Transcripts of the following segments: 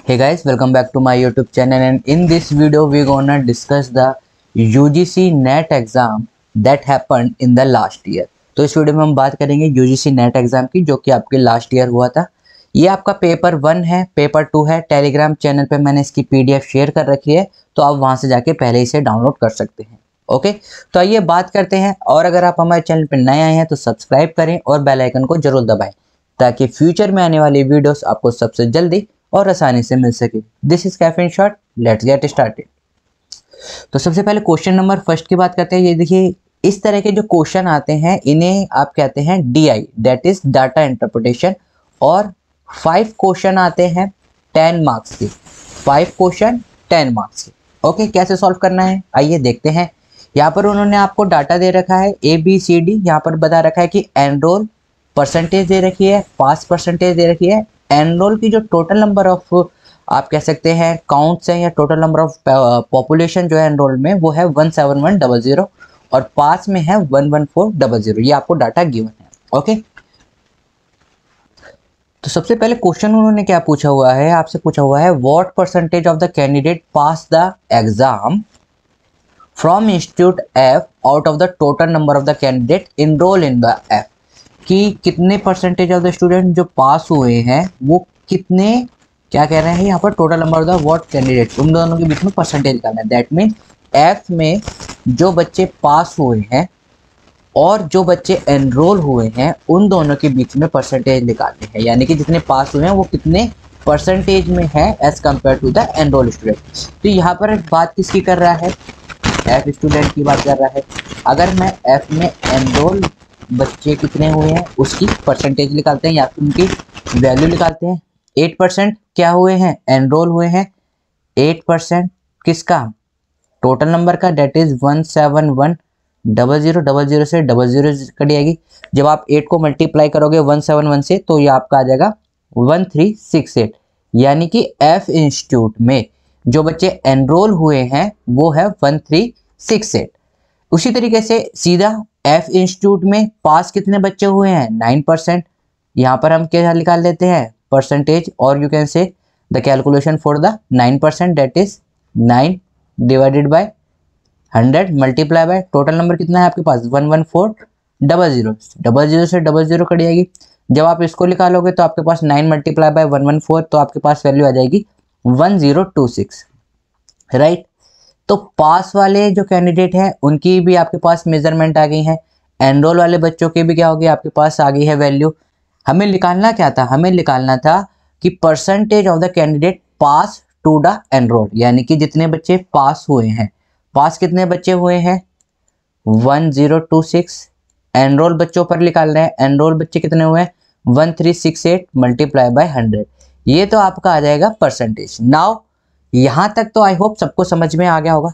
Hey guys, welcome back to my YouTube channel, and in this video we're gonna discuss the UGC NET exam that happened in the last year। तो इस video में हम बात करेंगे UGC NET exam की जो कि आपके लास्ट ईयर हुआ था। ये आपका पेपर 1 है, पेपर 2 है। टेलीग्राम चैनल पे मैंने इसकी PDF शेयर कर रखी है, तो आप वहां से जाके पहले इसे डाउनलोड कर सकते हैं। ओके, तो आइए बात करते हैं। और अगर आप हमारे चैनल पर नए आए हैं तो सब्सक्राइब करें और बेल आइकन को जरूर दबाएं ताकि फ्यूचर में आने वाली वीडियोस आपको सबसे जल्दी और आसानी से मिल सके। This is cafe in short, let's get started. तो सबसे पहले क्वेश्चन नंबर फर्स्ट की बात करते हैं। ये देखिए, इस तरह के जो क्वेश्चन आते हैं इन्हें आप कहते हैं DI, that is data interpretation. और 5 क्वेश्चन आते हैं 10 मार्क्स के। 5 क्वेश्चन 10 मार्क्स के। ओके, कैसे सॉल्व करना है आइए देखते हैं। यहाँ पर उन्होंने आपको डाटा दे रखा है ABCD। यहाँ पर बता रखा है कि एनरोल परसेंटेज दे रखी है, पास परसेंटेज दे रखी है। एनरोल की जो टोटल नंबर ऑफ आप कह सकते हैं काउंट्स हैं या टोटल नंबर ऑफ पॉपुलेशन जो है एनरोल में वो है 17100 और पास में है 11400। ये आपको डाटा गिवन है। ओके, तो सबसे पहले क्वेश्चन उन्होंने क्या पूछा हुआ है, आपसे पूछा हुआ है what percentage of the candidate pass the exam from institute F out of the total number of the candidate enrol in the F। कि कितने परसेंटेज ऑफ द स्टूडेंट जो पास हुए हैं वो कितने, क्या कह रहे हैं यहाँ पर, total number of the what candidate, उन दोनों के बीच में परसेंटेज निकालना है। दैट मीन F में जो बच्चे पास हुए हैं और जो बच्चे एनरोल हुए हैं उन दोनों के बीच में परसेंटेज निकालने हैं। यानी कि जितने पास हुए हैं वो कितने परसेंटेज में है as compare to the enrol student. तो यहाँ पर बात किसकी कर रहा है, F स्टूडेंट की बात कर रहा है। अगर मैं F में एनरोल बच्चे कितने हुए हैं उसकी परसेंटेज निकालते हैं या फिर उनकी वैल्यू निकालते हैं। 8% क्या हुए हैं, एनरोल हुए हैं। 8% किसका, टोटल नंबर का, डेट इज 17100 से 00 कट जाएगी। जब आप 8 को मल्टीप्लाई करोगे 171 से तो ये आपका आ जाएगा 1368। यानी कि F इंस्टीट्यूट में जो बच्चे एनरोल हुए हैं वो है 1368। उसी तरीके से सीधा F इंस्टीट्यूट में पास कितने बच्चे हुए हैं, 9%। यहाँ पर हम क्या निकाल लेते हैं, परसेंटेज, और you can say the calculation for the 9%, that is 9 divided by 100 multiply by total number कितना है आपके पास 11400। 00 से 00 कट जाएगी। जब आप इसको निकालोगे तो आपके पास 9 मल्टीप्लाई बाय 114 तो आपके पास वैल्यू आ जाएगी 1026, राइट। तो पास वाले जो कैंडिडेट हैं उनकी भी आपके पास मेजरमेंट आ गई है। एनरोल वाले बच्चों के भी क्या हो गया, आपके पास आ गई है वैल्यू। हमें निकालना क्या था, हमें निकालना था कि percentage of the candidate pass to the enrol, यानी कि जितने बच्चे पास हुए हैं। पास कितने बच्चे हुए हैं 1026। एनरोल बच्चों पर निकाल रहे हैं, एनरोल बच्चे कितने हुए हैं 1368 मल्टीप्लाई बाय 100। ये तो आपका आ जाएगा परसेंटेज। नाउ यहां तक तो आई होप सबको समझ में आ गया होगा।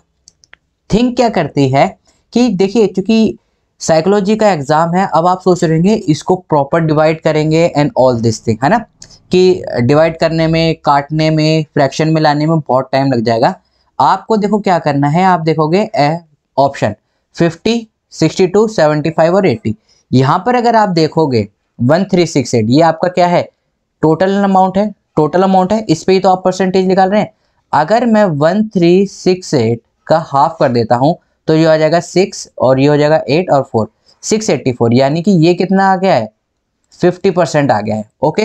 थिंक क्या करती है कि देखिए, चूंकि साइकोलॉजी का एग्जाम है, अब आप सोच रहे होंगे इसको प्रॉपर डिवाइड करेंगे एंड ऑल दिस थिंग, है ना, कि डिवाइड करने में, काटने में, फ्रैक्शन में लाने में बहुत टाइम लग जाएगा। आपको देखो क्या करना है, आप देखोगे ऑप्शन 50, 62, 75 और 80। यहाँ पर अगर आप देखोगे 1368 ये आपका क्या है, टोटल अमाउंट है, टोटल अमाउंट है, इस पे ही तो आप परसेंटेज निकाल रहे हैं। अगर मैं 1368 का हाफ कर देता हूं तो ये आ जाएगा 6 और ये हो जाएगा 8 और 4, 684। यानी कि ये कितना आ गया है, 50% आ गया है। ओके,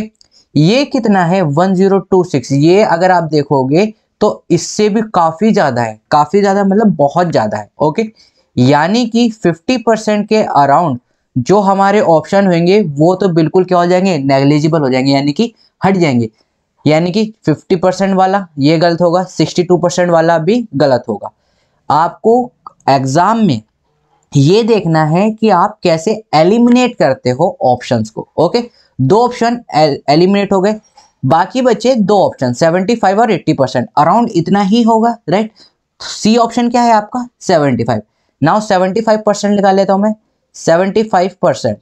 ये कितना है 1026। ये अगर आप देखोगे तो इससे भी काफी ज्यादा है, काफी ज्यादा मतलब बहुत ज्यादा है। ओके, यानी कि 50% के अराउंड जो हमारे ऑप्शन होंगे वो तो बिल्कुल क्या हो जाएंगे, नेग्लिजिबल हो जाएंगे, यानी कि हट जाएंगे। यानी कि 50% वाला ये गलत होगा, 62% वाला भी गलत होगा। आपको एग्जाम में ये देखना है कि आप कैसे एलिमिनेट करते हो ऑप्शंस को। ओके, 2 ऑप्शन एलिमिनेट हो गए, बाकी बचे 2 ऑप्शन 75 और 80%, अराउंड इतना ही होगा, राइट। सी ऑप्शन क्या है आपका 75। नाउ 75% निकाल लेता हूं मैं। 75%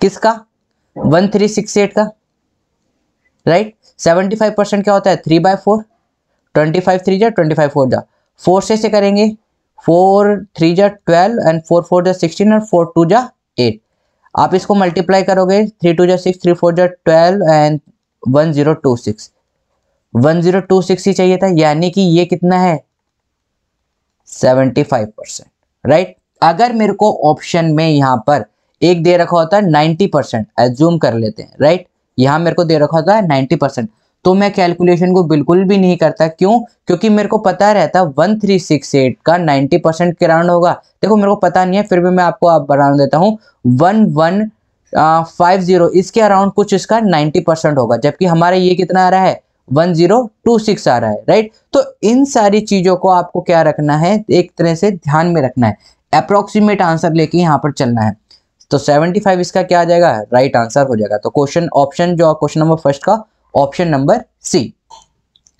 किसका, 1368 का, राइट। 75% क्या होता है 3/4, 25 3 जा 25 4 जा 4 से करेंगे, 4 3 जा 12 एंड 4 4 जा 16 और 4 2 जा 8। आप इसको मल्टीप्लाई करोगे, 3 2 जा 6, 3 4 जा 12 एंड 1026। 1026 ही चाहिए था, यानी कि ये कितना है 75%, राइट। अगर मेरे को ऑप्शन में यहाँ पर एक दे रखा होता है 90%, एज्यूम कर लेते हैं, राइट, यहाँ मेरे को दे रखा होता है 90%, तो मैं कैलकुलेशन को बिल्कुल भी नहीं करता। क्यों? क्योंकि मेरे को पता रहता 1368 का 90% के राउंड होगा। देखो मेरे को पता नहीं है, फिर भी मैं आपको आप बता देता हूँ 1150 इसके अराउंड कुछ इसका 90% होगा, जबकि हमारा ये कितना आ रहा है 1026 आ रहा है, राइट। तो इन सारी चीजों को आपको क्या रखना है, एक तरह से ध्यान में रखना है, अप्रोक्सीमेट आंसर लेके यहाँ पर चलना है। तो 75 इसका क्या आ जाएगा, राइट आंसर हो जाएगा। तो क्वेश्चन ऑप्शन जो क्वेश्चन नंबर फर्स्ट का ऑप्शन नंबर सी,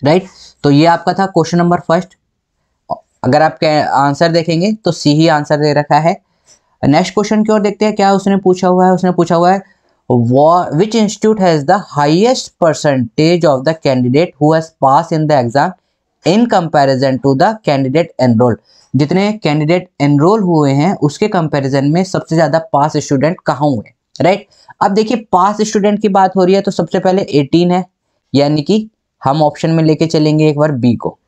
राइट। तो ये आपका था क्वेश्चन नंबर फर्स्ट। अगर आप आंसर देखेंगे तो सी ही आंसर दे रखा है। नेक्स्ट क्वेश्चन की ओर देखते हैं, क्या उसने पूछा हुआ है। उसने पूछा हुआ है which institute has the highest percentage of the candidate who has passed in the exam in comparison to the candidate enrolled। जितने कैंडिडेट एनरोल हुए हैं उसके कंपैरिजन में सबसे ज्यादा पास स्टूडेंट कहाँ हुए, राइट। अब देखिए पास स्टूडेंट की बात हो रही है तो सबसे पहले 18 है, यानी कि हम ऑप्शन में लेके चलेंगे एक बार बी को।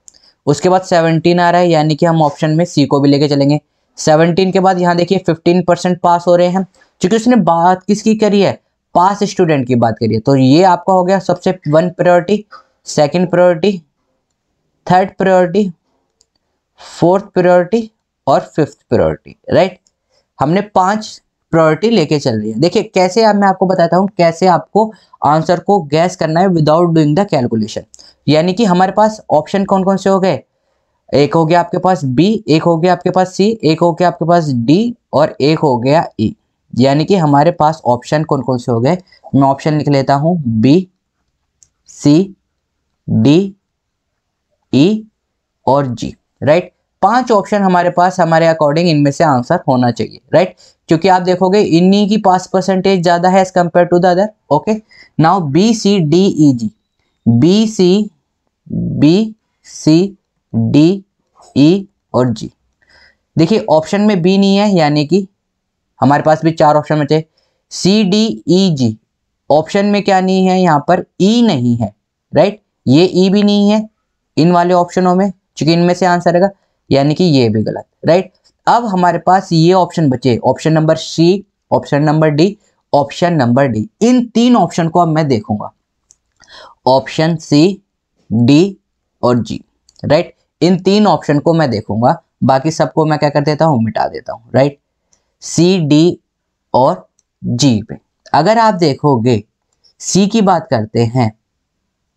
उसके बाद 17 आ रहा है, यानी कि हम ऑप्शन में सी को भी लेके चलेंगे। 17 के बाद यहाँ देखिए 15% पास हो रहे हैं, क्योंकि उसने बात किसकी करी है, पास स्टूडेंट की बात करिए। तो ये आपका हो गया सबसे 1 priority, 2nd priority, 3rd priority, 4th priority और 5th प्रायोरिटी, राइट। हमने 5 प्रायोरिटी लेके चल रही है। देखिए कैसे अब मैं आपको बताता हूँ कैसे आपको आंसर को गैस करना है विदाउट डूइंग द कैलकुलेशन। यानी कि हमारे पास ऑप्शन कौन कौन से हो गए, एक हो गया आपके पास बी, एक हो गया आपके पास सी, एक हो गया आपके पास डी और एक हो गया ई। यानी कि हमारे पास ऑप्शन कौन कौन से हो गए, मैं ऑप्शन लिख लेता हूं बी, सी, डी, ई और जी, राइट। 5 ऑप्शन हमारे पास, हमारे अकॉर्डिंग इनमें से आंसर होना चाहिए, राइट। क्योंकि आप देखोगे इन्हीं की पास परसेंटेज ज्यादा है as compare to the other. Okay, now B C D E G, B C D E और जी। देखिए ऑप्शन में बी नहीं है, यानी कि हमारे पास भी 4 ऑप्शन बचे। सी डी ई जी ऑप्शन में क्या नहीं है, यहाँ पर ई नहीं है, राइट। ये ई भी नहीं है इन वाले ऑप्शनों में, क्योंकि इनमें से आंसर रहेगा, यानी कि ये भी गलत, राइट। अब हमारे पास ये ऑप्शन बचे, option number C, option number D, option number D. इन 3 ऑप्शन को अब मैं देखूंगा, ऑप्शन सी, डी और जी, राइट। इन 3 ऑप्शन को मैं देखूंगा, बाकी सबको मैं क्या कर देता हूं, मिटा देता हूं, राइट। सी, डी और जी पे अगर आप देखोगे, सी की बात करते हैं,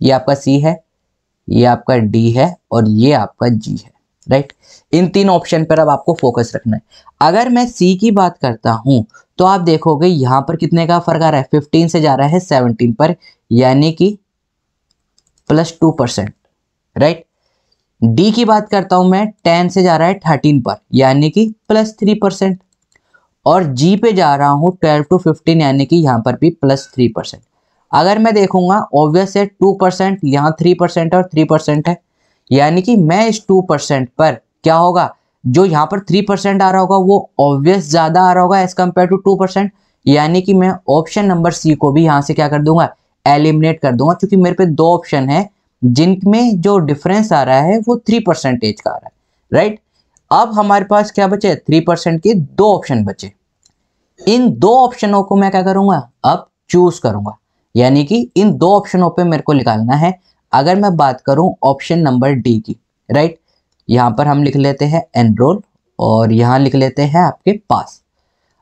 ये आपका सी है, ये आपका डी है और ये आपका जी है, राइट। इन 3 ऑप्शन पर अब आपको फोकस रखना है। अगर मैं सी की बात करता हूं तो आप देखोगे यहां पर कितने का फर्क आ रहा है, 15 से जा रहा है 17 पर, यानी कि +2%, राइट। डी की बात करता हूं मैं, 10 से जा रहा है 13 पर, यानी कि +3%। और जी पे जा रहा हूं 12 to 15, यानी कि यहां पर भी +3%। अगर मैं देखूंगा ऑब्वियस है 2%, यहाँ 3% और 3% है, यानी कि मैं इस 2% पर क्या होगा, जो यहाँ पर 3% आ रहा होगा वो ऑब्वियस ज्यादा आ रहा होगा एज कम्पेयर टू 2%, यानी कि मैं ऑप्शन नंबर सी को भी यहाँ से क्या कर दूंगा, एलिमिनेट कर दूंगा, क्योंकि मेरे पे 2 ऑप्शन है जिनमें जो डिफरेंस आ रहा है वो 3% का आ रहा है, राइट। अब हमारे पास क्या बचे, 3% के 2 ऑप्शन बचे। इन 2 ऑप्शनों को मैं क्या करूंगा, अब चूज करूंगा, यानी कि इन 2 ऑप्शनों पे मेरे को निकालना है। अगर मैं बात करूं ऑप्शन नंबर डी की, राइट, यहां पर हम लिख लेते हैं एनरोल और यहां लिख लेते हैं आपके पास।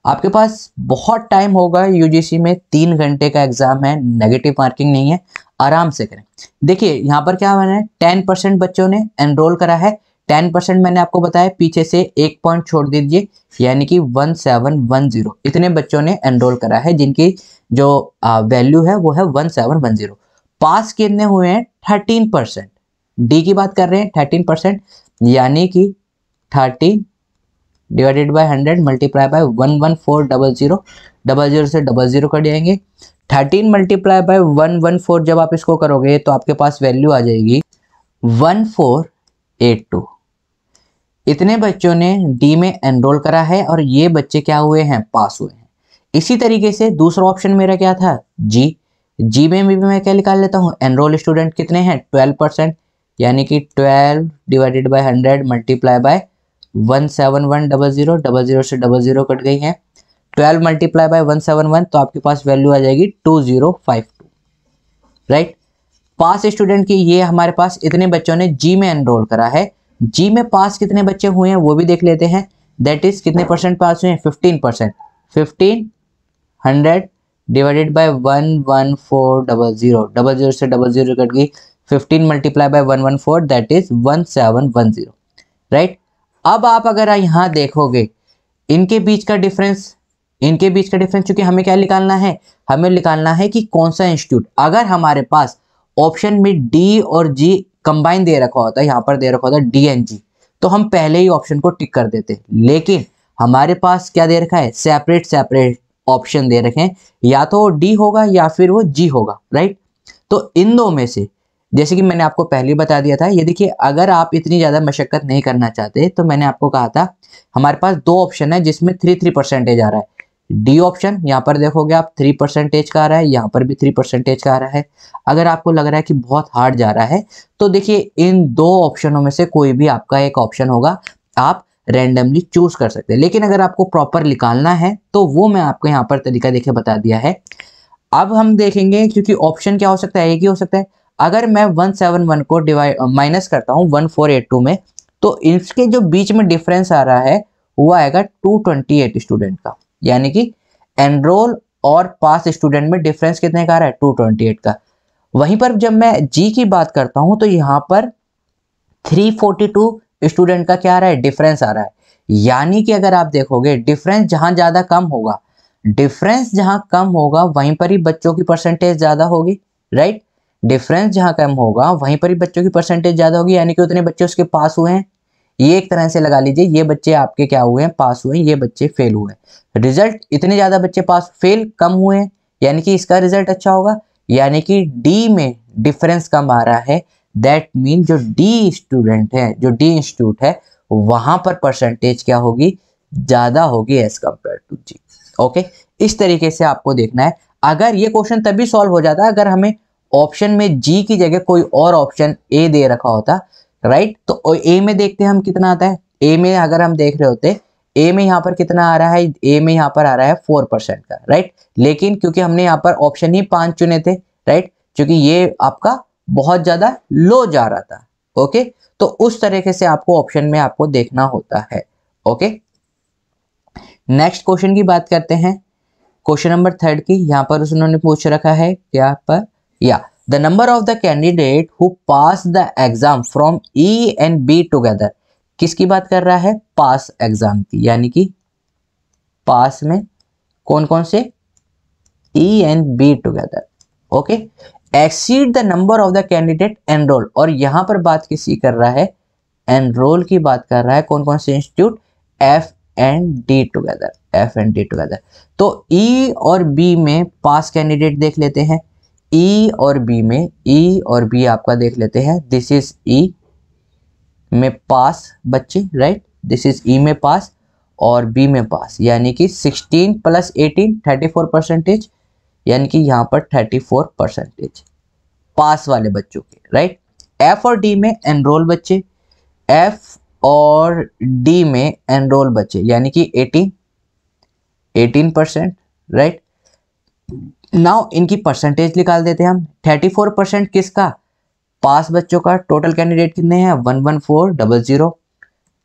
आपके पास बहुत टाइम होगा, यूजीसी में 3 घंटे का एग्जाम है, नेगेटिव मार्किंग नहीं है, आराम से करें। देखिए यहाँ पर क्या बना है, 10% बच्चों ने एनरोल करा है। 10% मैंने आपको बताया, पीछे से 1 पॉइंट छोड़ दीजिए, यानी कि 1710 इतने बच्चों ने एनरोल करा है, जिनकी जो वैल्यू है वो है 1710। पास कितने हुए हैं, 13%। डी की बात कर रहे हैं 13%, यानी कि 13 डिवाइडेड बाय 100 मल्टीप्लाई बाय 11400, 00 से 00 कर जाएंगे। 13 मल्टीप्लाई बाय 114 जब आप इसको करोगे तो आपके पास वैल्यू आ जाएगी 1482। इतने बच्चों ने डी में एनरोल करा है और ये बच्चे क्या हुए हैं, पास हुए हैं। इसी तरीके से दूसरा ऑप्शन मेरा क्या था, जी। जी में भी मैं क्या निकाल लेता हूँ, एनरोल स्टूडेंट कितने हैं 12%, यानी कि 12 डिवाइडेड बाय 100 मल्टीप्लाई बाय 17100, 00 से 00 कट गई है, 12 मल्टीप्लाई बाय 171 तो आपके पास वैल्यू आ जाएगी 2052, राइट। पास स्टूडेंट की ये हमारे पास इतने बच्चों ने जी में एनरोल करा है। जी में पास कितने बच्चे हुए हैं वो भी देख लेते हैं, दैट इज कितने परसेंट पास हुए हैं 15%, 1500 डिवाइडेड बाय 11400, 00 से 00 कट गई, 15 multiply by 114 that is 1710, right. अब आप अगर यहाँ देखोगे इनके बीच का डिफरेंस, क्योंकि हमें क्या निकालना है, हमें निकालना है कि कौन सा इंस्टीट्यूट, अगर हमारे पास ऑप्शन में डी और जी कंबाइन दे रखा होता है, यहाँ पर दे रखा होता है डी एंड जी, तो हम पहले ही ऑप्शन को टिक कर देते, लेकिन हमारे पास क्या दे रखा है, सेपरेट सेपरेट ऑप्शन दे रखे हैं, या तो वो डी होगा या फिर वो जी होगा, राइट। तो इन दो में से, जैसे कि मैंने आपको पहले बता दिया था, ये देखिए अगर आप इतनी ज़्यादा मशक्कत नहीं करना चाहते तो मैंने आपको कहा था हमारे पास दो ऑप्शन है जिसमें 3% आ रहा है। डी ऑप्शन यहाँ पर देखोगे आप 3% का आ रहा है, यहाँ पर भी 3% का आ रहा है। अगर आपको लग रहा है कि बहुत हार्ड जा रहा है तो देखिए इन दो ऑप्शनों में से कोई भी आपका एक ऑप्शन होगा, आप रैंडमली चूज कर सकते हैं। लेकिन अगर आपको प्रॉपर निकालना है तो वो मैं आपको यहाँ पर तरीका देखिए बता दिया है। अब हम देखेंगे, क्योंकि ऑप्शन क्या हो सकता है, एक ही हो सकता है। अगर मैं 171 को माइनस करता हूँ 1482 में, तो इसके जो बीच में डिफरेंस आ रहा है वो आएगा 228 स्टूडेंट का, यानी कि एनरोल और पास स्टूडेंट में डिफरेंस कितने का आ रहा है 228 का। वहीं पर जब मैं जी की बात करता हूं तो यहाँ पर 342 स्टूडेंट का क्या आ रहा है, डिफरेंस आ रहा है। यानी कि अगर आप देखोगे डिफरेंस जहां ज्यादा कम होगा, डिफरेंस जहां कम होगा वहीं पर ही बच्चों की परसेंटेज ज्यादा होगी, राइट। डिफरेंस जहां कम होगा वहीं पर ही बच्चों की परसेंटेज ज्यादा होगी, यानी कि उतने बच्चे उसके पास हुए हैं। ये एक तरह से लगा लीजिए, ये बच्चे आपके क्या हुए हैं, पास हुए हैं, ये बच्चे फेल हुए हैं। रिजल्ट इतने ज्यादा बच्चे पास फेल कम हुए हैं, यानी कि इसका रिजल्ट अच्छा होगा। यानी कि डी में डिफरेंस कम आ रहा है, दैट मीन जो डी स्टूडेंट है, जो डी इंस्टीट्यूट है, वहां पर परसेंटेज क्या होगी, ज्यादा होगी as compare to G. Okay, इस तरीके से आपको देखना है। अगर ये क्वेश्चन तभी सॉल्व हो जाता अगर हमें ऑप्शन में जी की जगह कोई और ऑप्शन ए दे रखा होता, राइट। तो ए में देखते हैं हम कितना आता है। ए में अगर हम देख रहे होते, ए में यहाँ पर कितना आ रहा है, ए में यहाँ पर आ रहा है 4% का, राइट। लेकिन क्योंकि हमने यहाँ पर ऑप्शन ही 5 चुने थे, राइट, क्योंकि ये आपका बहुत ज्यादा लो जा रहा था। ओके, तो उस तरीके से आपको ऑप्शन में आपको देखना होता है। ओके, नेक्स्ट क्वेश्चन की बात करते हैं, क्वेश्चन नंबर 3 की। यहाँ पर उन्होंने पूछ रखा है क्या पर, या the number of the candidate who pass the exam from E and be together. किसकी बात कर रहा है, पास एग्जाम की, यानी कि पास में कौन कौन से, E and be together. Okay, exceed the number of the candidate enrol, और यहां पर बात किसी कर रहा है, एनरोल की बात कर रहा है, कौन कौन से institute, F and D together, F and D together. तो ई और बी में पास कैंडिडेट देख लेते हैं, ई और बी में, ई और बी आपका देख लेते हैं, दिस इज ई में पास बच्चे, राइट, दिस इज ई में पास और बी में पास, यानी कि 16 + 18 34%, यानी कि यहाँ पर 34% पास वाले बच्चों के, राइट। एफ और डी में एनरोल बच्चे, एफ और डी में एनरोल बच्चे, यानी कि 18%, राइट। नाउ इनकी परसेंटेज निकाल देते हैं हम। 34% किसका, पास बच्चों का। टोटल कैंडिडेट कितने हैं 11400,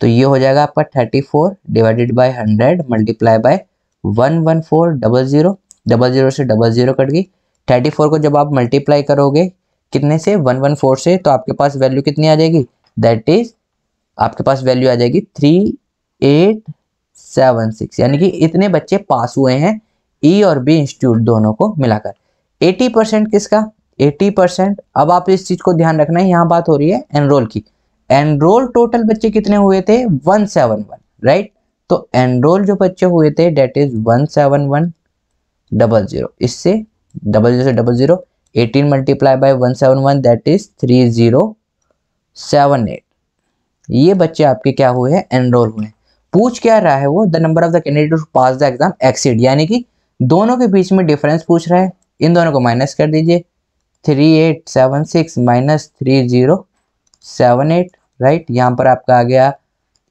तो ये हो जाएगा आपका 34 डिवाइडेड बाय 100 मल्टीप्लाई बाय 11400, 00 से 00 कट गई। 34 को जब आप मल्टीप्लाई करोगे कितने से, 114 से, तो आपके पास वैल्यू कितनी आ जाएगी, दैट इज आपके पास वैल्यू आ जाएगी 3876, यानी कि इतने बच्चे पास हुए हैं ई और बी इंस्टीट्यूट दोनों को मिलाकर। 80% किसका, 80%। अब आप इस चीज को ध्यान रखना है, यहाँ बात हो रही है एनरोल की। एनरोल टोटल बच्चे कितने हुए थे 171, राइट। तो एनरोल जो बच्चे हुए थे डेट इज 17100, इससे 00 से 00, 18 मल्टीप्लाई बाय 171 दैट इज 3078। ये बच्चे आपके क्या हुए हैं, एनरोल हुए हैं। पूछ क्या रहा है वो, the number of the candidate pass the exam exceed, यानी कि दोनों के बीच में डिफरेंस पूछ रहा है। इन दोनों को माइनस कर दीजिए, 3876 माइनस 3078, राइट। यहाँ पर आपका आ गया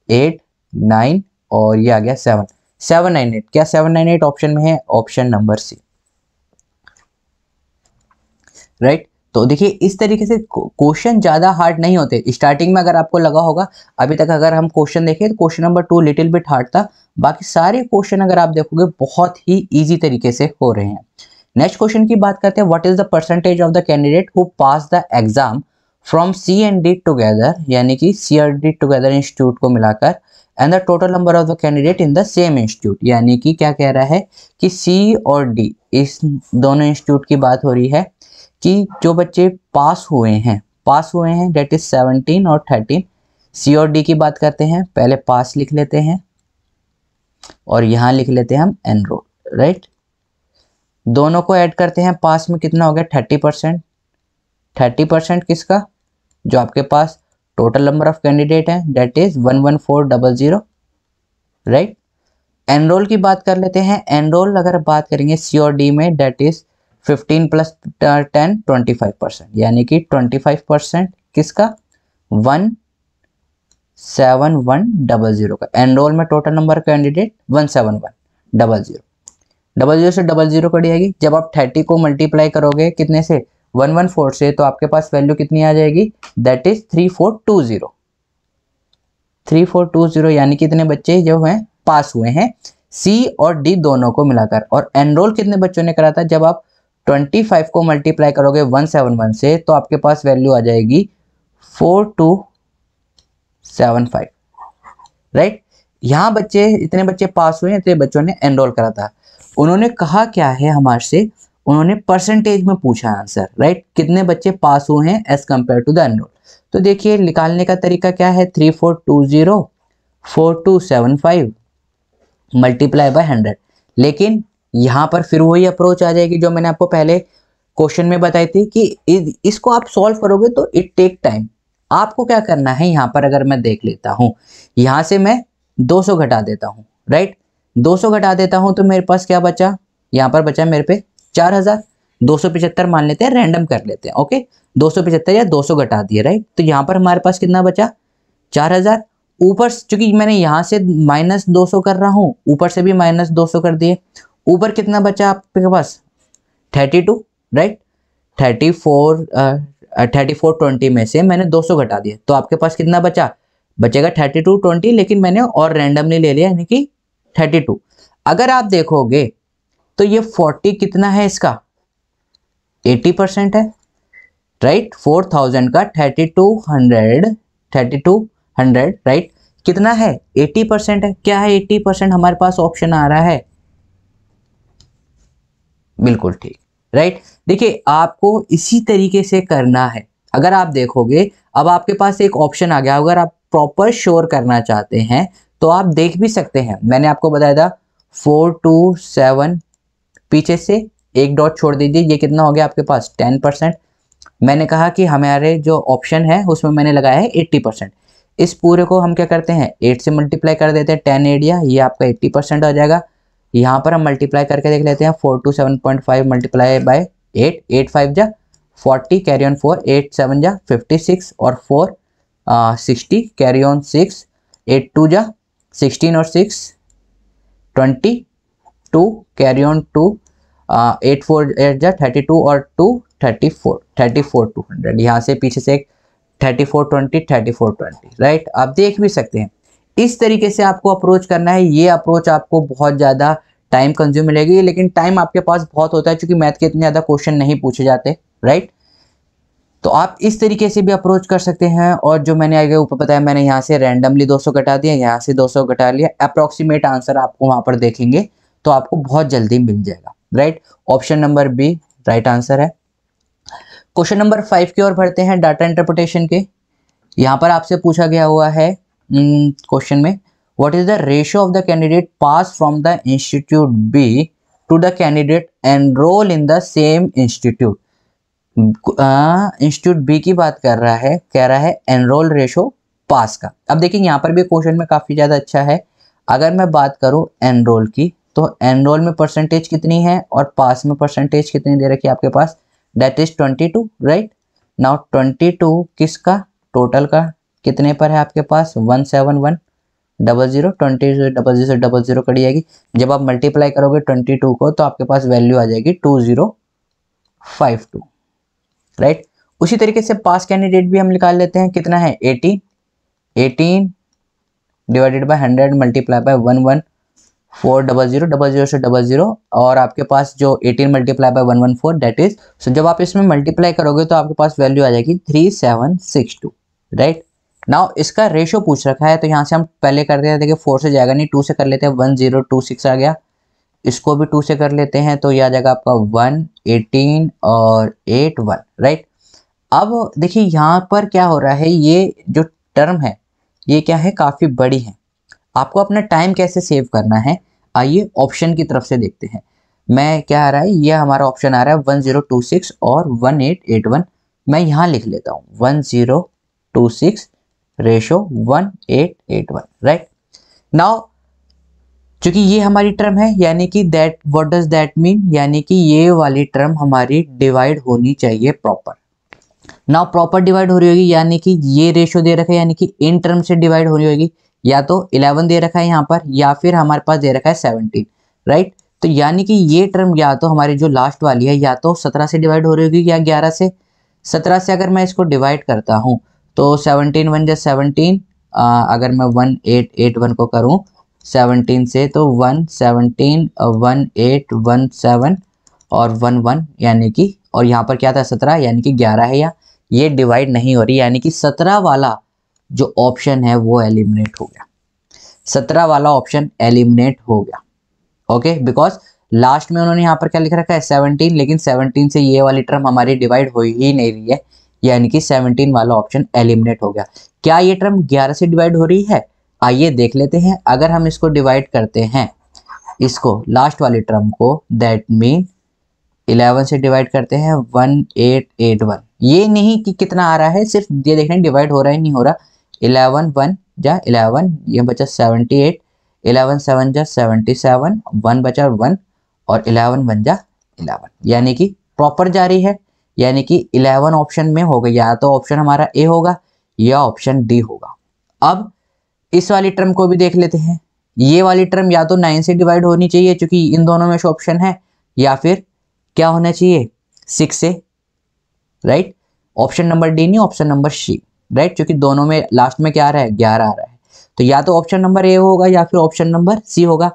8 9 और ये आ गया 7 798। क्या 798 ऑप्शन में है? Option number C, right. तो देखिए इस तरीके से क्वेश्चन ज्यादा हार्ड नहीं होते। स्टार्टिंग में अगर आपको लगा होगा, अभी तक अगर हम क्वेश्चन देखें तो question number 2 little bit hard था, बाकी सारे क्वेश्चन अगर आप देखोगे बहुत ही इजी तरीके से हो रहे हैं। नेक्स्ट क्वेश्चन की बात करते हैं, what is the percentage of the candidate who pass the exam from C and D together, यानी कि सी और डी टुगेदर इंस्टीट्यूट को मिलाकर, and the total number of the candidate in the same institute, यानी कि क्या कह रहा है कि सी और डी इस दोनों इंस्टीट्यूट की बात हो रही है कि जो बच्चे पास हुए हैं डेट इज 17 और 13। सी और डी की बात करते हैं, पहले पास लिख लेते हैं और यहाँ लिख लेते हैं हम एनरोल, राइट। दोनों को ऐड करते हैं, पास में कितना हो गया 30%। 30% किसका? जो आपके पास टोटल नंबर ऑफ कैंडिडेट है डेट इज 11400, राइट। एनरोल की बात कर लेते हैं, एनरोल अगर बात करेंगे सी और डी में डेट इज 15 प्लस 10 25%, यानी कि 25% किसका? 17100 का। एनरोल में टोटल नंबर कैंडिडेट 17100, 00 से 00 कट जाएगी। जब आप 30 को मल्टीप्लाई करोगे कितने से? 114 से, तो आपके पास वैल्यू कितनी आ जाएगी? दैट इज 3420, 3420, यानी कितने बच्चे जो हैं पास हुए हैं सी और डी दोनों को मिलाकर। और एनरोल कितने बच्चों ने करा था? जब आप 25 को मल्टीप्लाई करोगे 171 से, तो आपके पास वैल्यू आ जाएगी 4275, राइट। यहाँ बच्चे इतने बच्चे पास हुए हैं, इतने बच्चों ने एनरोल करा था। उन्होंने कहा क्या है हमारे से? उन्होंने परसेंटेज में पूछा आंसर, राइट। कितने बच्चे पास हुए हैं as compare to the enrol. तो देखिए निकालने का तरीका क्या है? 3420 4275 मल्टीप्लाई बाय 100। लेकिन यहाँ पर फिर वही अप्रोच आ जाएगी जो मैंने आपको पहले क्वेश्चन में बताई थी कि इसको आप सॉल्व करोगे तो इट टेक टाइम। आपको क्या करना है? यहाँ पर अगर मैं देख लेता हूँ, यहाँ से मैं 200 घटा देता हूँ, राइट। 200 घटा देता हूँ तो मेरे पास क्या बचा? यहाँ पर बचा मेरे पे 4000। 275 मान लेते हैं, रैंडम कर लेते हैं, ओके। 275 या 200 घटा दिए, राइट। तो यहाँ पर हमारे पास कितना बचा? 4000। ऊपर चूंकि मैंने यहाँ से माइनस 200 कर रहा हूँ, ऊपर से भी माइनस 200 कर दिए। ऊपर कितना बचा आपके पास? 32, राइट। 3420 में से मैंने 200 घटा दिया, तो आपके पास कितना बचा? बचेगा 3220, लेकिन मैंने और रैंडमली ले लिया, यानी कि 32। अगर आप देखोगे तो ये 40 कितना है इसका? 80% है, राइट। 4000 का 3200, राइट, कितना है? 80% है। क्या है 80%? हमारे पास ऑप्शन आ रहा है, बिल्कुल ठीक, राइट। देखिए आपको इसी तरीके से करना है। अगर आप देखोगे अब आपके पास एक ऑप्शन आ गया, अगर आप प्रॉपर श्योर करना चाहते हैं तो आप देख भी सकते हैं। मैंने आपको बताया था 427, पीछे से एक डॉट छोड़ दीजिए, ये कितना हो गया आपके पास? 10%। मैंने कहा कि हमारे जो ऑप्शन है उसमें मैंने लगाया है 80%। इस पूरे को हम क्या करते हैं? 8 से मल्टीप्लाई कर देते हैं, 10 एरिया, ये आपका 80% हो जाएगा। यहाँ पर हम मल्टीप्लाई करके देख लेते हैं, 427.5 मल्टीप्लाई बाय 8, 8 5 जा 40, कैरी ऑन 4, 8 7 जा 56 और 4 60, कैरी ऑन 6, 8 2 जा 16 और 6 22, कैरी ऑन 2, 8 4 8 जा 32 और 2 34, 200। यहाँ से पीछे से एक 3420, 3420, राइट। आप देख भी सकते हैं इस तरीके से आपको अप्रोच करना है। ये अप्रोच आपको बहुत ज़्यादा टाइम कंज्यूम मिलेगी, लेकिन टाइम आपके पास बहुत होता है क्योंकि मैथ के इतने ज़्यादा क्वेश्चन नहीं पूछे जाते, राइट। तो आप इस तरीके से भी अप्रोच कर सकते हैं। और जो मैंने आगे ऊपर बताया, मैंने यहाँ से रैंडमली 200 घटा दिया, यहाँ से 200 घटा लिया, अप्रोक्सीमेट आंसर आपको वहाँ पर देखेंगे तो आपको बहुत जल्दी मिल जाएगा, right. Option number B right answer है। क्वेश्चन नंबर 5 की ओर बढ़ते हैं, डाटा इंटरप्रिटेशन के। यहाँ पर आपसे पूछा गया हुआ है क्वेश्चन में, what is the ratio of the candidate pass from the institute B to the candidate enrol in the same institute. Institute B की बात कर रहा है, कह रहा है एनरोल रेशो पास का। अब देखिए यहाँ पर भी क्वेश्चन में काफ़ी ज़्यादा अच्छा है। अगर मैं बात करूँ एनरोल की, तो एनरोल में परसेंटेज कितनी है और पास में परसेंटेज कितनी दे रखी है आपके पास, दैट इज 22, राइट। नाउ 22 किसका, टोटल का कितने पर है आपके पास 171 00, 20 0 0 कट जाएगी। जब आप मल्टीप्लाई करोगे 22 को तो आपके पास वैल्यू आ जाएगी 2052, राइट। उसी तरीके से पास कैंडिडेट भी हम निकाल लेते हैं, कितना है 18 डिवाइडेड बाय 100 मल्टीप्लाई बाय 11400 00 से 00, और आपके पास जो 18 मल्टीप्लाई बाय 114 दैट इज, सो जब आप इसमें मल्टीप्लाई करोगे तो आपके पास वैल्यू आ जाएगी 3762, राइट। नाउ इसका रेशो पूछ रखा है, तो यहाँ से हम पहले करते हैं, देखिए 4 से जाएगा नहीं, 2 से कर लेते हैं, 1026 आ गया। इसको भी 2 से कर लेते हैं तो यह आ जाएगा आपका 118 और 81, राइट। अब देखिए यहाँ पर क्या हो रहा है, ये जो टर्म है ये क्या है, काफ़ी बड़ी है। आपको अपना टाइम कैसे सेव करना है, आइए ऑप्शन की तरफ से देखते हैं। मैं क्या आ रहा है, ये हमारा ऑप्शन आ रहा है 1026 और 1881। मैं यहाँ लिख लेता हूँ 1026 रेशो 1881, राइट। नाउ चूंकि ये हमारी टर्म है, यानी कि that what does that mean, यानी कि ये वाली टर्म हमारी डिवाइड होनी चाहिए प्रॉपर। नाउ प्रॉपर डिवाइड हो रही होगी, यानी कि ये रेशो दे रखा है, यानी कि इन टर्म से डिवाइड होनी होगी। या तो 11 दे रखा है यहाँ पर, या फिर हमारे पास दे रखा है 17, राइट। तो यानी कि ये टर्म या तो हमारी जो लास्ट वाली है या तो 17 से डिवाइड हो रही होगी या 11 से। 17 से अगर मैं इसको डिवाइड करता हूँ तो 17 1 जा 17, अगर मैं 1881 को करूँ 17 से तो 117 1817 और 11, यानी कि, और यहाँ पर क्या था 17, यानी कि 11 है, या ये डिवाइड नहीं हो रही, यानी कि 17 वाला जो ऑप्शन है वो एलिमिनेट हो गया। 17 वाला ऑप्शन एलिमिनेट हो गया, ओके, बिकॉज लास्ट में उन्होंने यहाँ पर क्या लिख रखा है 17, लेकिन 17 से ये वाली टर्म हमारी डिवाइड हो ही नहीं रही है, यानी कि 17 वाला ऑप्शन एलिमिनेट हो गया। क्या ये टर्म 11 से डिवाइड हो रही है, आइए देख लेते हैं। अगर हम इसको डिवाइड करते हैं, इसको लास्ट वाली टर्म को, दैट मीन 11 से डिवाइड करते हैं 1881, ये नहीं कि कितना आ रहा है, सिर्फ ये देखना डिवाइड हो रहा है नहीं हो रहा। 11 1 जा 11, ये बचा 78, 11 7 जा 77, 1 बचा 1, और 11 1 जा 11, यानी कि प्रॉपर जा रही है, यानी कि 11 ऑप्शन में होगा, या तो ऑप्शन हमारा ए होगा या ऑप्शन डी होगा। अब इस वाली टर्म को भी देख लेते हैं। ये वाली टर्म या तो 9 से डिवाइड होनी चाहिए, क्योंकि इन दोनों में से ऑप्शन है, या फिर क्या होना चाहिए 6 से, राइट। ऑप्शन नंबर डी नहीं, ऑप्शन नंबर सी, राइट, क्योंकि दोनों में लास्ट में क्या आ रहा है 11 आ रहा है, तो या तो ऑप्शन नंबर ए होगा या फिर ऑप्शन नंबर सी होगा।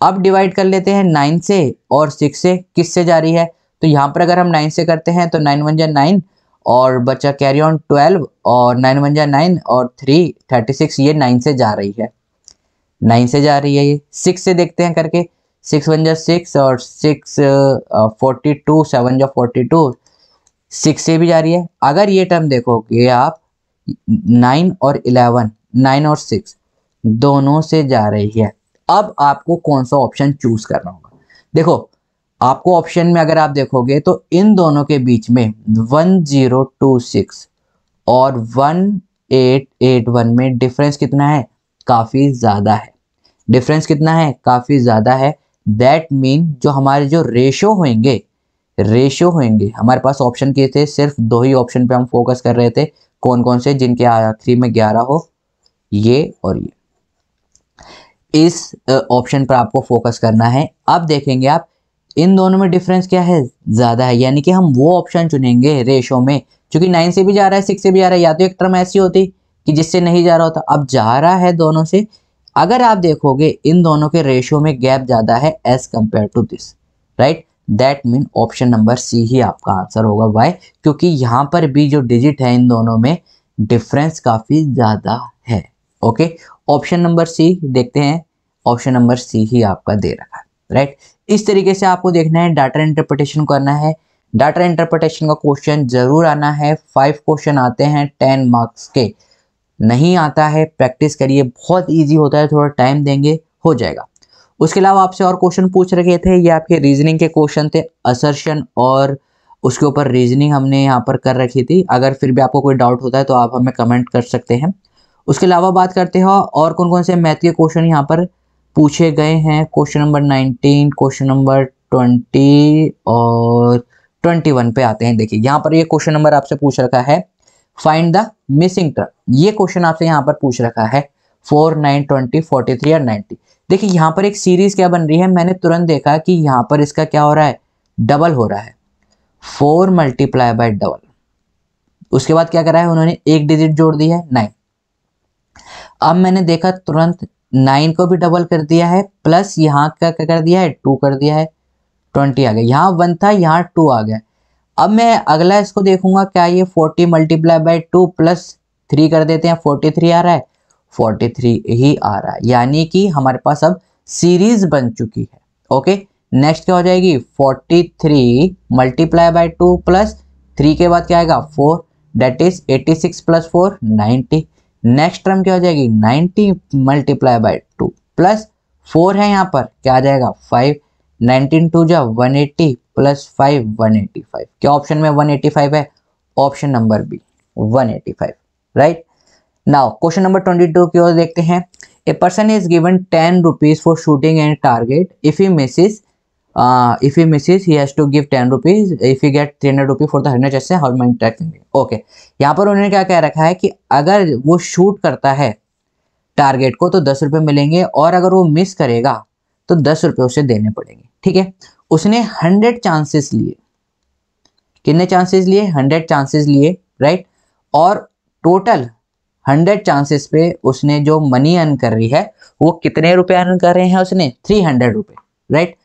अब डिवाइड कर लेते हैं 9 से और 6 से, किस से जा रही है, तो यहाँ पर अगर हम 9 से करते हैं तो 9 1 जा 9, और बचा कैरी ऑन 12, और 9 1 जा 9 और 3 36, ये 9 से जा रही है, 9 से जा रही है। ये 6 से देखते हैं करके, 6 1 जा 6 और 6 42, 7 जा 42, 6 से भी जा रही है। अगर ये टर्म देखोगे आप 9 और 11, 9 और 6 दोनों से जा रही है। अब आपको कौन सा ऑप्शन चूज करना होगा, देखो आपको ऑप्शन में अगर आप देखोगे तो इन दोनों के बीच में 1026 और 1881 में डिफरेंस कितना है, काफ़ी ज़्यादा है। डिफरेंस कितना है, काफ़ी ज़्यादा है। दैट मीन जो हमारे जो रेशो होंगे हमारे पास ऑप्शन किए थे, सिर्फ 2 ही ऑप्शन पे हम फोकस कर रहे थे, कौन कौन से, जिनके आखिरी में 11 हो, ये और ये। इस ऑप्शन पर आपको फोकस करना है। अब देखेंगे आप इन दोनों में डिफरेंस क्या है, ज़्यादा है, यानी कि हम वो ऑप्शन चुनेंगे रेशो में, क्योंकि 9 से भी जा रहा है 6 से भी जा रहा है, या तो एक टर्म ऐसी होती कि जिससे नहीं जा रहा होता, अब जा रहा है दोनों से। अगर आप देखोगे इन दोनों के रेशो में गैप ज़्यादा है as compare to this, right. That mean option number C ही आपका आंसर होगा। वाई, क्योंकि यहाँ पर भी जो डिजिट है इन दोनों में डिफरेंस काफ़ी ज़्यादा है। ओके, ऑप्शन नंबर सी देखते हैं, ऑप्शन नंबर सी ही आपका दे रखा है, राइट। इस तरीके से आपको देखना है, डाटा इंटरप्रिटेशन करना है। डाटा इंटरप्रिटेशन का क्वेश्चन जरूर आना है, 5 क्वेश्चन आते हैं 10 मार्क्स के। नहीं आता है प्रैक्टिस करिए, बहुत इजी होता है, थोड़ा टाइम देंगे हो जाएगा। उसके अलावा आपसे और क्वेश्चन पूछ रखे थे, ये आपके रीजनिंग के क्वेश्चन थे, असर्शन और उसके ऊपर रीजनिंग हमने यहाँ पर कर रखी थी। अगर फिर भी आपको कोई डाउट होता है तो आप हमें कमेंट कर सकते हैं। उसके अलावा बात करते हैं और कौन कौन से मैथ के क्वेश्चन यहाँ पर पूछे गए हैं क्वेश्चन नंबर 19, क्वेश्चन नंबर 20 और 21 पे आते हैं। देखिए यहाँ पर ये क्वेश्चन नंबर आपसे पूछ रखा है फाइंड द मिसिंग टर्म। ये क्वेश्चन आपसे यहाँ पर पूछ रखा है 4, 9, 20, 43 और 90। देखिए यहाँ पर एक सीरीज क्या बन रही है, मैंने तुरंत देखा कि यहाँ पर इसका क्या हो रहा है, डबल हो रहा है, 4 मल्टीप्लाई बाय डबल। उसके बाद क्या करा है उन्होंने, एक डिजिट जोड़ दी है 9। अब मैंने देखा तुरंत 9 को भी डबल कर दिया है, प्लस यहाँ का क्या कर दिया है, 2 कर दिया है, 20 आ गया। यहाँ 1 था, यहाँ 2 आ गया। अब मैं अगला इसको देखूंगा, क्या ये 40 मल्टीप्लाई बाय 2 प्लस 3 कर देते हैं, 43 आ रहा है, 43 ही आ रहा है, यानी कि हमारे पास अब सीरीज बन चुकी है। ओके, नेक्स्ट क्या हो जाएगी, 43 मल्टीप्लाई बाय 2 प्लस 3 के बाद क्या आएगा 4, that is 86 plus 4 90। Next term क्या हो जाएगी, 90 मल्टीप्लाई बाय 2 प्लस 4 है यहाँ पर, क्या आ जाएगा 5, 19 2 जा 180 प्लस 5 185। क्या ऑप्शन में 185 है, option number B 185, right. Now question number 22 की ओर देखते हैं। A person is given 10 rupees for shooting and target, if he misses he has to give 10 rupees, if he get 300 rupees for the 100 जैसे how many times. Okay, यहाँ पर उन्होंने क्या कह रखा है कि अगर वो शूट करता है टारगेट को तो 10 रुपये मिलेंगे, और अगर वो मिस करेगा तो 10 रुपये उसे देने पड़ेंगे। ठीक है, उसने 100 चांसेस लिए, कितने चांसेस लिए, 100 चांसेस लिए, राइट। और टोटल 100 चांसेस पे उसने जो मनी अर्न कर रही है वो कितने रुपए अर्न कर रहे हैं, उसने 300 रुपए, राइट।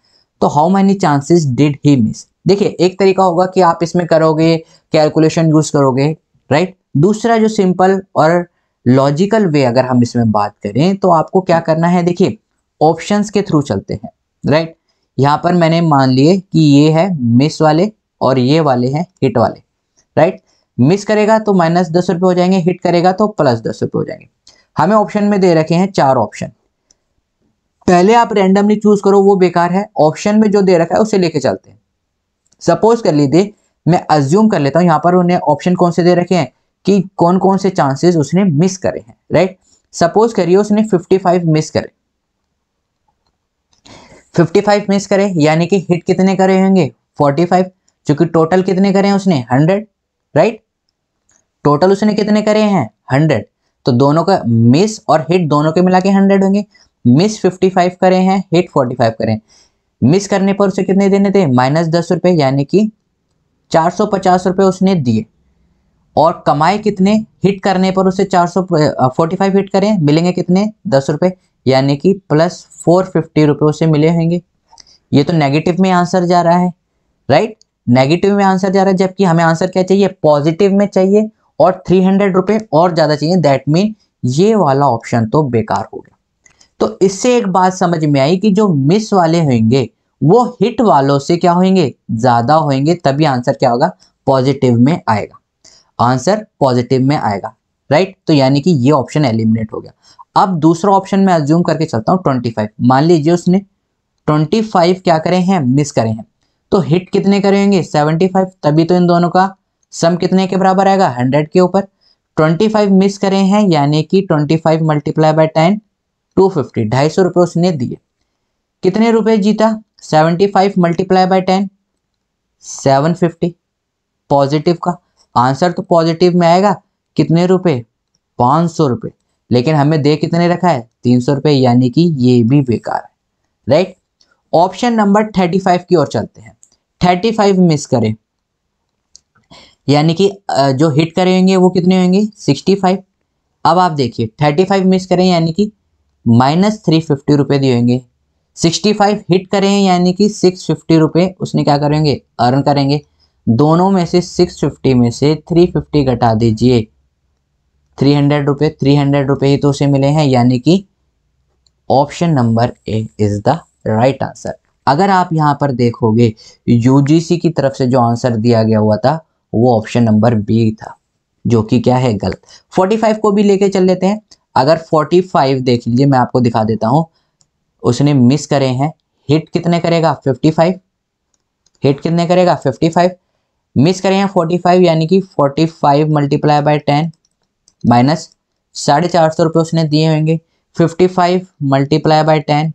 तो how many chances did he miss. देखिए एक तरीका होगा कि आप इसमें करोगे, कैलकुलेशन यूज करोगे, राइट। दूसरा जो सिंपल और लॉजिकल वे अगर हम इसमें बात करें तो आपको क्या करना है, देखिए ऑप्शंस के थ्रू चलते हैं, राइट। यहाँ पर मैंने मान लिए कि ये है मिस वाले और ये वाले हैं हिट वाले, राइट। मिस करेगा तो -10 रुपये हो जाएंगे, हिट करेगा तो +10 रुपये हो जाएंगे। हमें ऑप्शन में दे रखे हैं 4 ऑप्शन, पहले आप रैंडमली चूज करो वो बेकार है, ऑप्शन में जो दे रखा है उसे लेके चलते हैं। सपोज कर लीजिए, मैं अज्यूम कर लेता हूं यहाँ पर उन्हें ऑप्शन कौन से दे रखे हैं कि कौन कौन से चांसेस उसने मिस करे हैं, राइट। सपोज करिए उसने 55 मिस करे, 55 मिस करे यानी कि हिट कितने करे होंगे 45, क्योंकि टोटल कितने करे हैं उसने 100, राइट। टोटल उसने कितने करे हैं 100, तो दोनों का मिस और हिट दोनों के मिला के 100 होंगे। मिस 55 करे हैं, हिट 45 करे हैं। मिस करने पर उसे कितने देने थे, -10 रुपये, यानी कि 450 रुपये उसने दिए। और कमाए कितने, हिट करने पर उसे 445 हिट करें, मिलेंगे कितने 10 रुपये, यानी कि +450 रुपये उसे मिले होंगे। ये तो नेगेटिव में आंसर जा रहा है, राइट। नेगेटिव में आंसर जा रहा है, जबकि हमें आंसर क्या चाहिए, पॉजिटिव में चाहिए, और 300 रुपये और ज़्यादा चाहिए। दैट मीन ये वाला ऑप्शन तो बेकार हो गया। तो इससे एक बात समझ में आई कि जो मिस वाले होंगे वो हिट वालों से क्या होंगे, ज़्यादा होंगे, तभी आंसर क्या होगा, पॉजिटिव में आएगा, आंसर पॉजिटिव में आएगा, राइट। तो यानी कि ये ऑप्शन एलिमिनेट हो गया। अब दूसरा ऑप्शन में अज्यूम करके चलता हूँ 25। मान लीजिए उसने 25 क्या करे हैं, मिस करे हैं, तो हिट कितने करेंगे 75, तभी तो इन दोनों का सम कितने के बराबर आएगा 100 के ऊपर। 25 मिस करे हैं यानी कि 25 मल्टीप्लाई बाय 10 250, 250 रुपये उसने दिए। कितने रुपए जीता, 75 मल्टीप्लाई बाय 10 750। पॉजिटिव का आंसर तो पॉजिटिव में आएगा, कितने रुपए 500 रुपये, लेकिन हमें दे कितने रखा है 300 रुपये, यानी कि ये भी बेकार है, राइट। ऑप्शन नंबर 35 की ओर चलते हैं। 35 मिस करें यानी कि जो हिट करेंगे वो कितने होंगे 65। अब आप देखिए 35 मिस करें यानी कि -350 रुपये दिए होंगे, 65 हिट करें यानी कि 650 रुपये उसने क्या करेंगे, अर्न करेंगे। दोनों में से 650 में से 350 घटा दीजिए, 300 रुपये, 300 रुपये ही तो उसे मिले हैं, यानी कि option number A is the right answer. अगर आप यहाँ पर देखोगे यूजीसी की तरफ से जो आंसर दिया गया हुआ था वो ऑप्शन नंबर बी था, जो कि क्या है गलत। 45 को भी लेके चल लेते हैं। अगर 45 देख लीजिए, मैं आपको दिखा देता हूं, उसने मिस करे हैं, हिट कितने करेगा 55, हिट कितने करेगा 55, मिस करे हैं 45 यानी कि 45 मल्टीप्लाई बाय 10 -450 रुपये उसने दिए होंगे। 55 मल्टीप्लाई बाय 10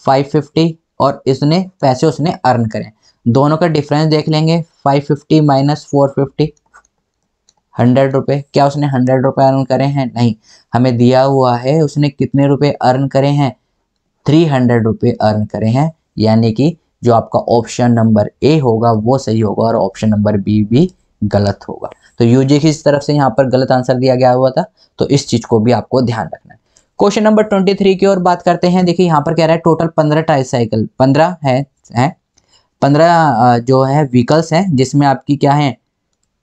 550 और इसने पैसे उसने अर्न करें, दोनों का डिफरेंस देख लेंगे। 550 माइनस 450, 100 रुपये। क्या उसने 100 रुपये अर्न करे हैं? नहीं, हमें दिया हुआ है उसने कितने रुपए अर्न करे हैं, 300 रुपये अर्न करे हैं। यानी कि जो आपका ऑप्शन नंबर ए होगा वो सही होगा और ऑप्शन नंबर बी भी गलत होगा। तो यूजी की तरफ से यहाँ पर गलत आंसर दिया गया हुआ था, तो इस चीज को भी आपको ध्यान रखना है। क्वेश्चन नंबर 23 की ओर बात करते हैं। देखिए यहाँ पर कह रहा है टोटल 15 ट्राईसाइकिल, 15 है 15 जो है व्हीकल्स हैं, जिसमें आपकी क्या है,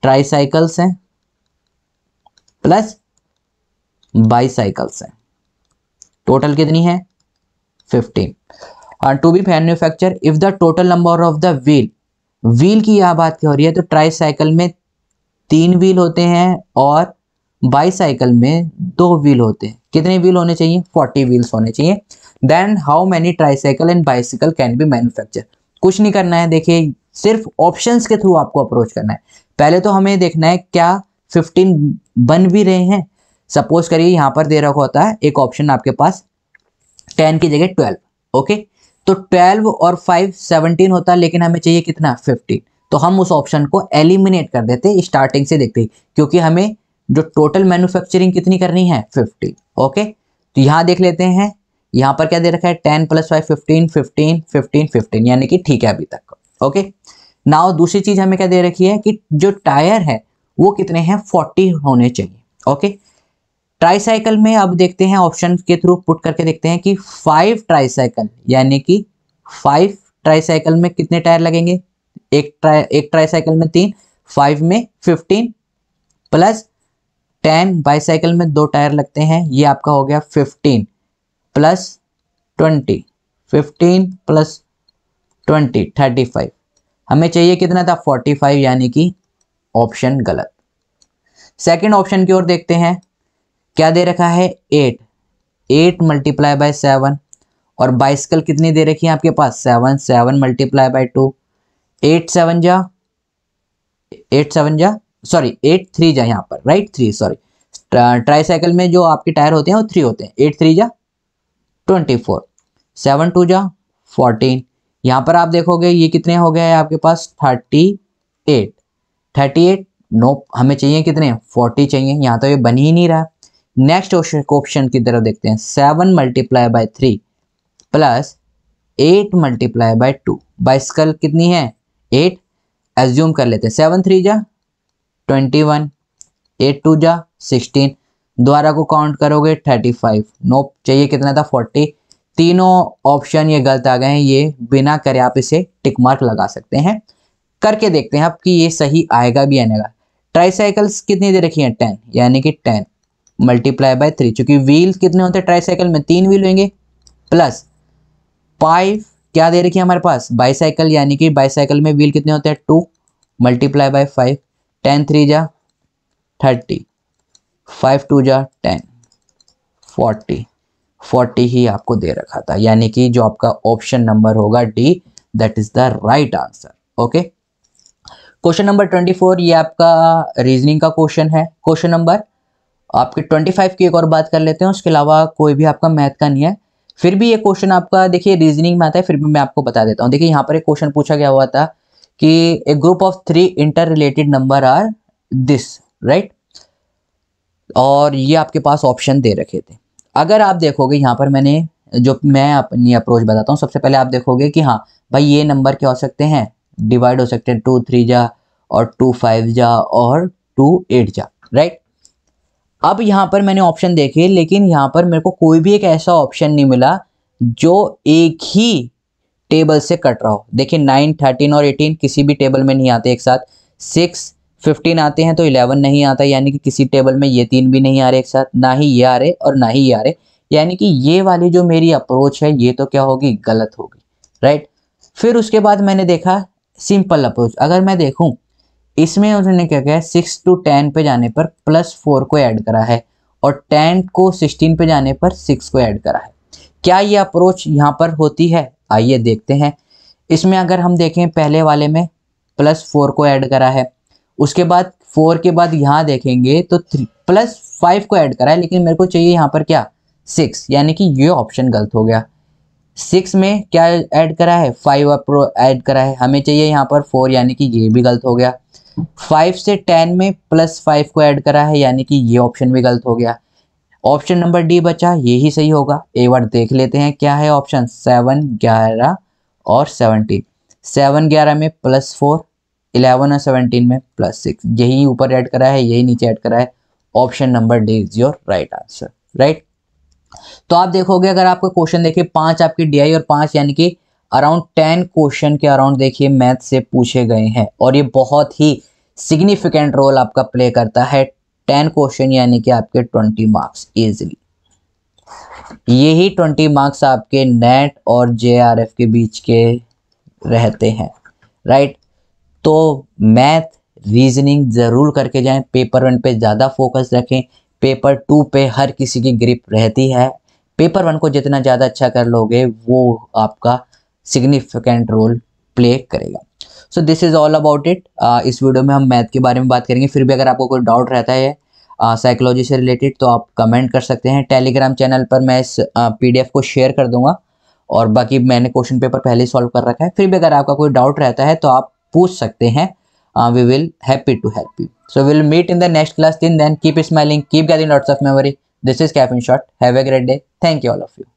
ट्राईसाइकिल्स हैं प्लस बाईसाइकिल्स हैं। टोटल कितनी है? 15। To be manufacture if the total number of the wheel की यह बात हो रही है, तो ट्राईसाइकिल में 3 व्हील होते हैं और बाईसाइकिल में 2 व्हील होते हैं। कितने व्हील होने चाहिए? 40 व्हील्स होने चाहिए। Then how many tricycle and bicycle can be manufacture. कुछ नहीं करना है, देखिए सिर्फ ऑप्शंस के थ्रू आपको अप्रोच करना है। पहले तो हमें देखना है क्या 15 बन भी रहे हैं। सपोज करिए यहाँ पर दे रखा होता है एक ऑप्शन आपके पास 10 की जगह 12, ओके, तो 12 और 5 17 होता, लेकिन हमें चाहिए कितना? 15। तो हम उस ऑप्शन को एलिमिनेट कर देते स्टार्टिंग से देखते ही, क्योंकि हमें जो टोटल मैन्युफैक्चरिंग कितनी करनी है? 15, ओके। तो यहाँ देख लेते हैं, यहाँ पर क्या दे रखा है? 10 + 5 15 15 15 15, यानी कि ठीक है अभी तक, ओके। नाउ दूसरी चीज हमें क्या दे रखी है कि जो टायर है वो कितने हैं? 40 होने चाहिए, ओके। ट्राईसाइकिल में अब देखते हैं ऑप्शन के थ्रू पुट करके देखते हैं कि 5 ट्राईसाइकिल, यानी कि 5 ट्राईसाइकिल में कितने टायर लगेंगे? एक ट्राईसाइकिल में 3, 5 में 15 प्लस 10 बाईसाइकिल में 2 टायर लगते हैं, ये आपका हो गया 15 + 20, 15 + 20 35। हमें चाहिए कितना था? 45, यानी कि ऑप्शन गलत। सेकंड ऑप्शन की ओर देखते हैं, क्या दे रखा है? 8 × 7 और बाइसिकल कितनी दे रखी है आपके पास? 7 7 × 2, 8 3 जा यहाँ पर, राइट, 3, सॉरी। ट्राईसाइकिल में जो आपके टायर होते हैं वो 3 होते हैं। 8 3 जा 24, 7 2 जा 14। यहाँ पर आप देखोगे ये कितने हो गए आपके पास? 38। नो, हमें चाहिए कितने? 40 चाहिए। यहाँ तो ये बन ही नहीं रहा। नेक्स्ट ऑप्शन की तरफ देखते हैं, 7 × 3 प्लस 8 × 2। बाइसिकल कितनी है? 8, एज्यूम कर लेते हैं। 7 3 जा 21, 8 2 जा 16, दोबारा को काउंट करोगे 35। नो, चाहिए कितना था? 40। तीनों ऑप्शन ये गलत आ गए हैं, ये बिना करे आप इसे टिक मार्क लगा सकते हैं। करके देखते हैं आप कि ये सही आएगा भी आएगा। ट्राईसाइकिल्स कितनी दे रखी है? 10, यानी कि 10 × 3, चूंकि व्हील कितने होते हैं ट्राईसाइकिल में? 3 व्हील होंगे, प्लस 5 क्या दे रखी है हमारे पास? बाईसाइकिल, यानी कि बाईसाइकिल में व्हील कितने होते हैं? 2 × 5, 10 3 जा 30, 5 2 जा 10, 40 ही आपको दे रखा था, यानी कि जो आपका ऑप्शन नंबर होगा D, that is the right answer, okay. Question number 24 ये आपका रीजनिंग का क्वेश्चन है। क्वेश्चन नंबर आपके 25 की एक और बात कर लेते हैं, उसके अलावा कोई भी आपका मैथ का नहीं है। फिर भी ये क्वेश्चन आपका देखिए रीजनिंग में आता है, फिर भी मैं आपको बता देता हूँ। देखिए यहाँ पर एक क्वेश्चन पूछा गया हुआ था कि a group of 3 interrelated number are this, right, और ये आपके पास ऑप्शन दे रखे थे। अगर आप देखोगे यहाँ पर मैं अपनी अप्रोच बताता हूँ। सबसे पहले आप देखोगे कि हाँ भाई ये नंबर क्या हो सकते हैं? डिवाइड हो सकते हैं, 2 3 जा और 2 5 जा और 2 8 जा, राइट। अब यहाँ पर मैंने ऑप्शन देखे, लेकिन यहाँ पर मेरे को कोई भी एक ऐसा ऑप्शन नहीं मिला जो एक ही टेबल से कट रहा हो। देखिए 9 13 और 18 किसी भी टेबल में नहीं आते एक साथ। 6 15 आते हैं तो 11 नहीं आता, यानी कि किसी टेबल में ये 3 भी नहीं आ रहे एक साथ, ना ही ये आ रहे और ना ही ये आ रहे, यानी कि ये वाली जो मेरी अप्रोच है ये तो क्या होगी? गलत होगी, राइट। फिर उसके बाद मैंने देखा सिंपल अप्रोच। अगर मैं देखूं इसमें उन्होंने क्या किया, 6 to 10 पे जाने पर +4 को ऐड करा है और 10 को 16 पे जाने पर 6 को ऐड करा है। क्या ये अप्रोच यहाँ पर होती है? आइए देखते हैं। इसमें अगर हम देखें पहले वाले में +4 को ऐड करा है, उसके बाद 4 के बाद यहाँ देखेंगे तो +5 को ऐड करा है, लेकिन मेरे को चाहिए यहाँ पर क्या? 6, यानी कि ये ऑप्शन गलत हो गया। 6 में क्या ऐड करा है, 5 ऐड करा है, हमें चाहिए यहाँ पर 4, यानी कि ये भी गलत हो गया। 5 से 10 में +5 को ऐड करा है, यानी कि ये ऑप्शन भी गलत हो गया। ऑप्शन नंबर डी बचा, ये ही सही होगा। एक बार देख लेते हैं क्या है ऑप्शन, 7, 11 और 17। 7, 11 में +4, 11 और 17 में +6, यही ऊपर ऐड करा है, यही नीचे ऐड करा है। Option number D is your right answer, right. तो आप देखोगे अगर आपको क्वेश्चन देखिए 5 आपकी डीआई और 5 यानी कि अराउंड 10 क्वेश्चन के अराउंड देखिए मैथ से पूछे गए हैं, और ये बहुत ही सिग्निफिकेंट रोल आपका प्ले करता है। 10 क्वेश्चन यानी कि आपके 20 मार्क्स इजीली। यही 20 मार्क्स आपके नेट और जेआरएफ के बीच के रहते हैं, राइट। तो मैथ रीजनिंग ज़रूर करके जाएं, पेपर 1 पे ज़्यादा फोकस रखें, पेपर 2 पे हर किसी की ग्रिप रहती है। पेपर 1 को जितना ज़्यादा अच्छा कर लोगे वो आपका सिग्निफिकेंट रोल प्ले करेगा। So this is all about it. इस वीडियो में हम मैथ के बारे में बात करेंगे। फिर भी अगर आपको कोई डाउट रहता है साइकोलॉजी से रिलेटेड तो आप कमेंट कर सकते हैं। टेलीग्राम चैनल पर मैं इस PDF को शेयर कर दूंगा, और बाकी मैंने क्वेश्चन पेपर पहले ही सॉल्व कर रखा है। फिर भी अगर आपका कोई डाउट रहता है तो आप पूछ सकते हैं। We will happy to help you. So we'll meet in the next class. Till then, keep smiling, keep getting lots of memory. This is Cap in Short. Have a great day. Thank you all of you.